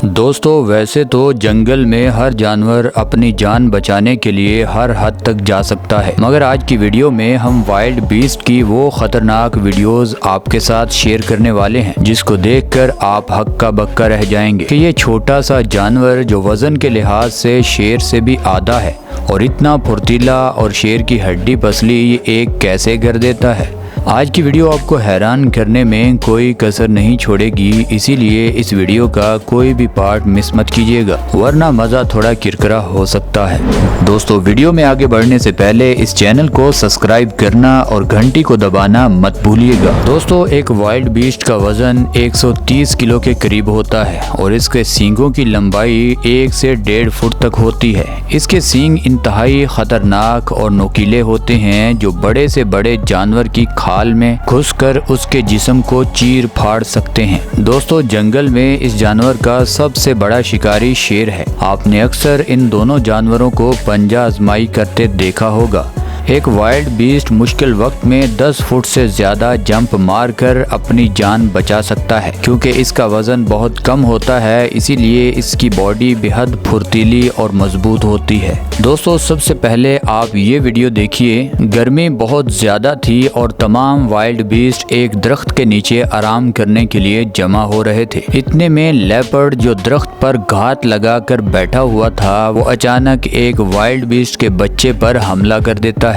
दोस्तों वैसे तो जंगल में हर जानवर अपनी जान बचाने के लिए हर हद तक जा सकता है, मगर आज की वीडियो में हम वाइल्ड बीस्ट की वो खतरनाक वीडियोस आपके साथ शेयर करने वाले हैं जिसको देखकर आप हक्का बक्का रह जाएंगे कि ये छोटा सा जानवर जो वजन के लिहाज से शेर से भी आधा है और इतना फुर्तीला और शेर की हड्डी पसली ये एक कैसे कर देता है। आज की वीडियो आपको हैरान करने में कोई कसर नहीं छोड़ेगी, इसीलिए इस वीडियो का कोई भी पार्ट मिस मत कीजिएगा वरना मज़ा थोड़ा किरकिरा हो सकता है। दोस्तों वीडियो में आगे बढ़ने से पहले इस चैनल को सब्सक्राइब करना और घंटी को दबाना मत भूलिएगा। दोस्तों एक वाइल्ड बीस्ट का वजन 130 किलो के करीब होता है और इसके सींगों की लंबाई 1 से 1.5 फुट तक होती है। इसके सींग इंतहाई खतरनाक और नुकीले होते हैं जो बड़े से बड़े जानवर की खाल में घुसकर उसके जिस्म को चीर फाड़ सकते हैं। दोस्तों जंगल में इस जानवर का सबसे बड़ा शिकारी शेर है। आपने अक्सर इन दोनों जानवरों को पंजा आजमाई करते देखा होगा। एक वाइल्ड बीस्ट मुश्किल वक्त में 10 फुट से ज्यादा जंप मारकर अपनी जान बचा सकता है। क्योंकि इसका वजन बहुत कम होता है इसीलिए इसकी बॉडी बेहद फुर्तीली और मजबूत होती है। दोस्तों सबसे पहले आप ये वीडियो देखिए। गर्मी बहुत ज्यादा थी और तमाम वाइल्ड बीस्ट एक दरख्त के नीचे आराम करने के लिए जमा हो रहे थे। इतने में लेपर्ड जो दरख्त पर घात लगाकर बैठा हुआ था वो अचानक एक वाइल्ड बीस्ट के बच्चे पर हमला कर देता है।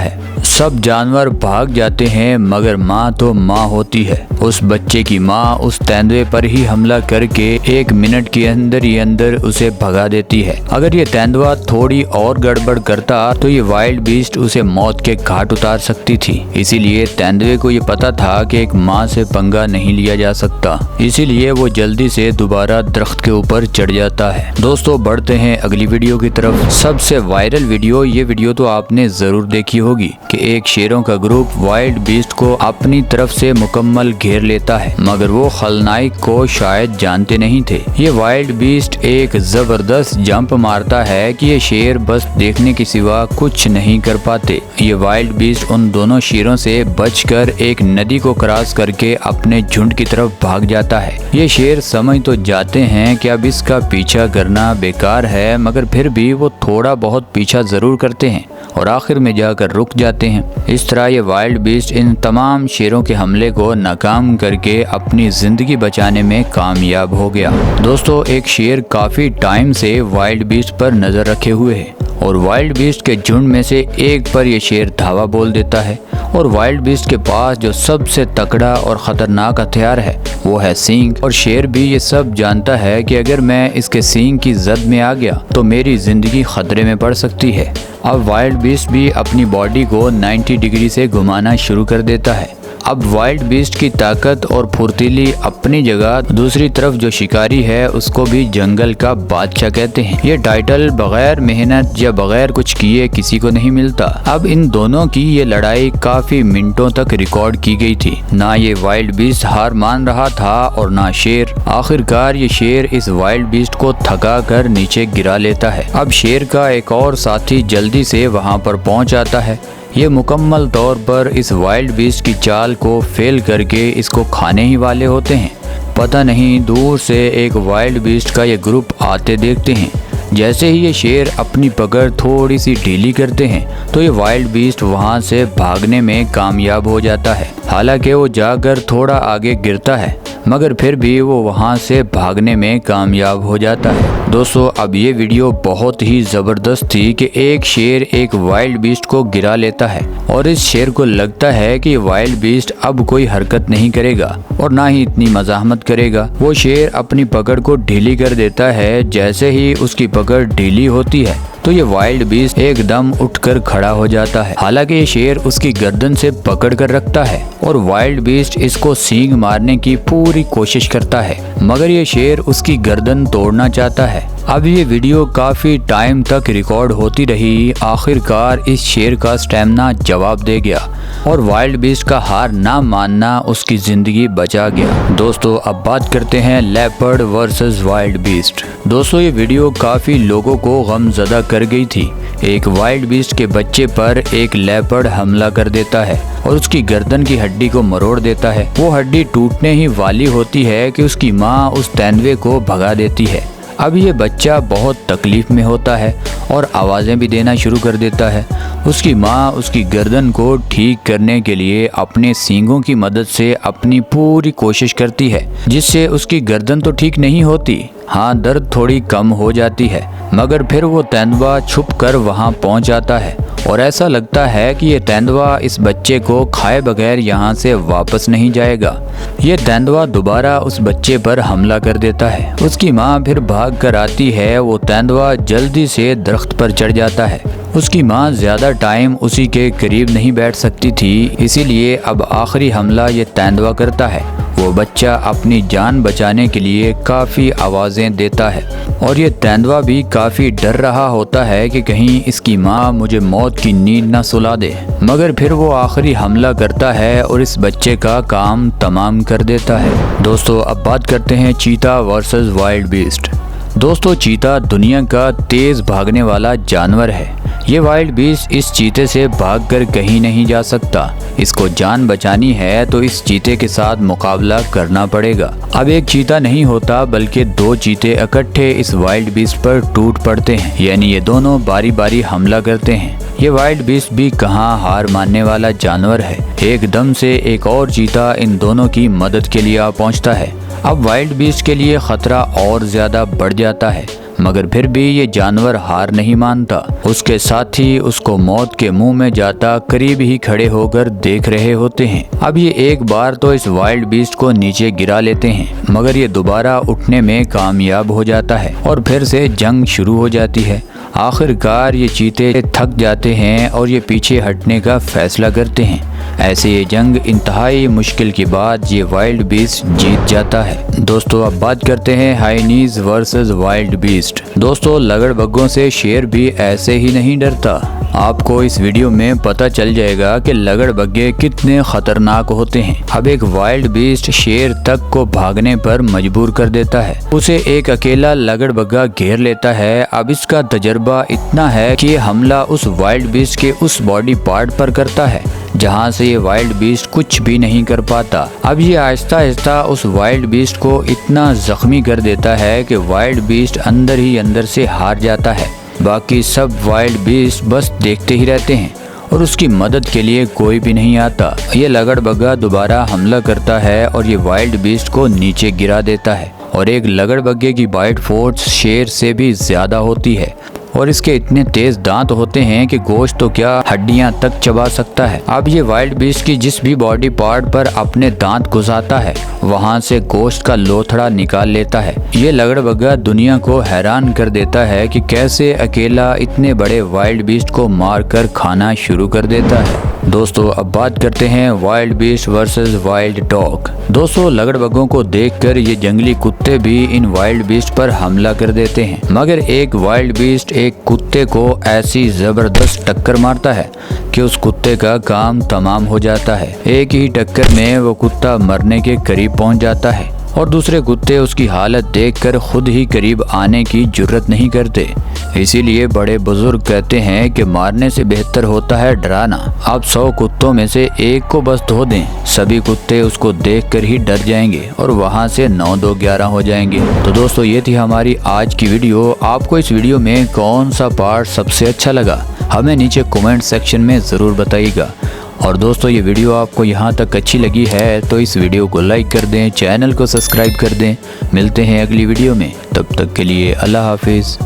सब जानवर भाग जाते हैं मगर माँ तो माँ होती है। उस बच्चे की माँ उस तेंदुए पर ही हमला करके 1 मिनट के अंदर ही अंदर उसे भगा देती है। अगर ये तेंदुआ थोड़ी और गड़बड़ करता तो ये वाइल्ड बीस्ट उसे मौत के घाट उतार सकती थी। इसीलिए तेंदुए को ये पता था कि एक माँ से पंगा नहीं लिया जा सकता, इसीलिए वो जल्दी से दोबारा दरख्त के ऊपर चढ़ जाता है। दोस्तों बढ़ते हैं अगली वीडियो की तरफ। सबसे वायरल वीडियो, ये वीडियो तो आपने जरूर देखी होगी कि एक शेरों का ग्रुप वाइल्ड बीस्ट को अपनी तरफ से मुकम्मल घेर लेता है, मगर वो खलनायक को शायद जानते नहीं थे। ये वाइल्ड बीस्ट एक जबरदस्त जंप मारता है कि ये शेर बस देखने के सिवा कुछ नहीं कर पाते। ये वाइल्ड बीस्ट उन दोनों शेरों से बचकर एक नदी को क्रॉस करके अपने झुंड की तरफ भाग जाता है। ये शेर समझ तो जाते हैं कि अब इसका पीछा करना बेकार है, मगर फिर भी वो थोड़ा बहुत पीछा जरूर करते हैं और आखिर में जाकर रुक जाते हैं। इस तरह ये वाइल्ड बीस्ट इन तमाम शेरों के हमले को नाकाम करके अपनी जिंदगी बचाने में कामयाब हो गया। दोस्तों एक शेर काफी टाइम से वाइल्ड बीस्ट पर नजर रखे हुए है और वाइल्ड बीस्ट के झुंड में से एक पर यह शेर धावा बोल देता है और वाइल्ड बीस्ट के पास जो सबसे तगड़ा और खतरनाक हथियार है वो है सींग। और शेर भी ये सब जानता है कि अगर मैं इसके सींग की जद में आ गया तो मेरी जिंदगी खतरे में पड़ सकती है। अब वाइल्ड बीस्ट भी अपनी बॉडी को 90 डिग्री से घुमाना शुरू कर देता है। अब वाइल्ड बीस्ट की ताकत और फुर्तीली अपनी जगह, दूसरी तरफ जो शिकारी है उसको भी जंगल का बादशाह कहते हैं। ये टाइटल बगैर मेहनत या बगैर कुछ किए किसी को नहीं मिलता। अब इन दोनों की ये लड़ाई काफी मिनटों तक रिकॉर्ड की गई थी। ना ये वाइल्ड बीस्ट हार मान रहा था और ना शेर। आखिरकार ये शेर इस वाइल्ड बीस्ट को थका कर नीचे गिरा लेता है। अब शेर का एक और साथी जल्दी से वहाँ पर पहुँच आता है। ये मुकम्मल तौर पर इस वाइल्ड बीस्ट की चाल को फेल करके इसको खाने ही वाले होते हैं। पता नहीं दूर से एक वाइल्ड बीस्ट का ये ग्रुप आते देखते हैं। जैसे ही ये शेर अपनी पकड़ थोड़ी सी ढीली करते हैं तो ये वाइल्ड बीस्ट वहाँ से भागने में कामयाब हो जाता है। हालांकि वो जाकर थोड़ा आगे गिरता है मगर फिर भी वो वहाँ से भागने में कामयाब हो जाता है। दोस्तों अब ये वीडियो बहुत ही ज़बरदस्त थी कि एक शेर एक वाइल्ड बीस्ट को गिरा लेता है और इस शेर को लगता है कि वाइल्ड बीस्ट अब कोई हरकत नहीं करेगा और ना ही इतनी मज़ाहमत करेगा। वो शेर अपनी पकड़ को ढीली कर देता है। जैसे ही उसकी पकड़ ढीली होती है तो ये वाइल्ड बीस्ट एकदम उठकर खड़ा हो जाता है। हालांकि ये शेर उसकी गर्दन से पकड़ कर रखता है और वाइल्ड बीस्ट इसको सींग मारने की पूरी कोशिश करता है, मगर ये शेर उसकी गर्दन तोड़ना चाहता है। अब ये वीडियो काफी टाइम तक रिकॉर्ड होती रही। आखिरकार इस शेर का स्टैमिना जवाब दे गया और वाइल्ड बीस्ट का हार ना मानना उसकी जिंदगी बचा गया। दोस्तों अब बात करते हैं लेपर्ड वर्सेस वाइल्ड बीस्ट। दोस्तों ये वीडियो काफी लोगों को गमज़दा कर गई थी। एक वाइल्ड बीस्ट के बच्चे पर एक लेपर्ड हमला कर देता है और उसकी गर्दन की हड्डी को मरोड़ देता है। वो हड्डी टूटने ही वाली होती है कि उसकी माँ उस तेंदुए को भगा देती है। अब ये बच्चा बहुत तकलीफ़ में होता है और आवाज़ें भी देना शुरू कर देता है। उसकी माँ उसकी गर्दन को ठीक करने के लिए अपने सींगों की मदद से अपनी पूरी कोशिश करती है, जिससे उसकी गर्दन तो ठीक नहीं होती, हाँ दर्द थोड़ी कम हो जाती है, मगर फिर वो तेंदुआ छुप कर वहाँ पहुँच जाता है और ऐसा लगता है कि ये तेंदुआ इस बच्चे को खाए बगैर यहाँ से वापस नहीं जाएगा। ये तेंदुआ दोबारा उस बच्चे पर हमला कर देता है। उसकी माँ फिर भाग कर आती है। वो तेंदुआ जल्दी से दरख्त पर चढ़ जाता है। उसकी माँ ज़्यादा टाइम उसी के करीब नहीं बैठ सकती थी, इसीलिए अब आखिरी हमला ये तेंदुआ करता है। वो बच्चा अपनी जान बचाने के लिए काफ़ी आवाज़ें देता है और ये तेंदुआ भी काफ़ी डर रहा होता है कि कहीं इसकी माँ मुझे मौत की नींद ना सुला दे, मगर फिर वो आखिरी हमला करता है और इस बच्चे का काम तमाम कर देता है। दोस्तों अब बात करते हैं चीता वर्सेस वाइल्ड बीस्ट। दोस्तों चीता दुनिया का तेज़ भागने वाला जानवर है। ये वाइल्ड बीस्ट इस चीते से भागकर कहीं नहीं जा सकता। इसको जान बचानी है तो इस चीते के साथ मुकाबला करना पड़ेगा। अब एक चीता नहीं होता बल्कि दो चीते इकट्ठे इस वाइल्ड बीस्ट पर टूट पड़ते हैं, यानी ये दोनों बारी बारी हमला करते हैं। ये वाइल्ड बीस्ट भी कहाँ हार मानने वाला जानवर है। एकदम से एक और चीता इन दोनों की मदद के लिए आ पहुँचता है। अब वाइल्ड बीस्ट के लिए खतरा और ज्यादा बढ़ जाता है, मगर फिर भी ये जानवर हार नहीं मानता। उसके साथी उसको मौत के मुंह में जाता करीब ही खड़े होकर देख रहे होते हैं। अब ये एक बार तो इस वाइल्ड बीस्ट को नीचे गिरा लेते हैं, मगर ये दोबारा उठने में कामयाब हो जाता है और फिर से जंग शुरू हो जाती है। आखिरकार ये चीते थक जाते हैं और ये पीछे हटने का फैसला करते हैं। ऐसे ये जंग इंतहाई मुश्किल के बाद ये वाइल्ड बीस्ट जीत जाता है। दोस्तों अब बात करते हैं हाइनीज वर्सेस वाइल्ड बीस्ट। दोस्तों लगड़बग्गों से शेर भी ऐसे ही नहीं डरता। आपको इस वीडियो में पता चल जाएगा कि लगड़बग्गे कितने खतरनाक होते हैं। अब एक वाइल्ड बीस्ट शेर तक को भागने पर मजबूर कर देता है। उसे एक अकेला लगड़बग्गा घेर लेता है। अब इसका तजर्बा इतना है कि हमला उस वाइल्ड बीस्ट के उस बॉडी पार्ट पर करता है जहां से ये वाइल्ड बीस्ट कुछ भी नहीं कर पाता। अब ये आहिस्ता आहिस्ता उस वाइल्ड बीस्ट को इतना जख्मी कर देता है कि वाइल्ड बीस्ट अंदर ही अंदर से हार जाता है। बाकी सब वाइल्ड बीस्ट बस देखते ही रहते हैं और उसकी मदद के लिए कोई भी नहीं आता। ये लगड़बग्गा दोबारा हमला करता है और ये वाइल्ड बीस्ट को नीचे गिरा देता है और एक लगड़बग्गे की बाइट फोर्स शेर से भी ज्यादा होती है और इसके इतने तेज दांत होते हैं कि गोश्त तो क्या हड्डियां तक चबा सकता है। अब ये वाइल्ड बीस्ट की जिस भी बॉडी पार्ट पर अपने दांत घुसाता है वहां से गोश्त का लोथड़ा निकाल लेता है। ये लगड़बग्गा दुनिया को हैरान कर देता है कि कैसे अकेला इतने बड़े वाइल्ड बीस्ट को मारकर खाना शुरू कर देता है। दोस्तों अब बात करते हैं wild beast versus wild dog. दोस्तों लगड़बग्गों को देखकर ये जंगली कुत्ते भी इन वाइल्ड बीस्ट पर हमला कर देते हैं, मगर एक वाइल्ड बीस्ट एक कुत्ते को ऐसी जबरदस्त टक्कर मारता है कि उस कुत्ते का काम तमाम हो जाता है। एक ही टक्कर में वो कुत्ता मरने के करीब पहुंच जाता है और दूसरे कुत्ते उसकी हालत देखकर खुद ही करीब आने की जुर्रत नहीं करते। इसीलिए बड़े बुजुर्ग कहते हैं कि मारने से बेहतर होता है डराना। आप 100 कुत्तों में से एक को बस धो दें, सभी कुत्ते उसको देखकर ही डर जाएंगे और वहां से 9 2 11 हो जाएंगे। तो दोस्तों ये थी हमारी आज की वीडियो। आपको इस वीडियो में कौन सा पार्ट सबसे अच्छा लगा हमें नीचे कमेंट सेक्शन में ज़रूर बताइएगा। और दोस्तों ये वीडियो आपको यहाँ तक अच्छी लगी है तो इस वीडियो को लाइक कर दें, चैनल को सब्सक्राइब कर दें। मिलते हैं अगली वीडियो में, तब तक के लिए अल्लाह हाफिज़।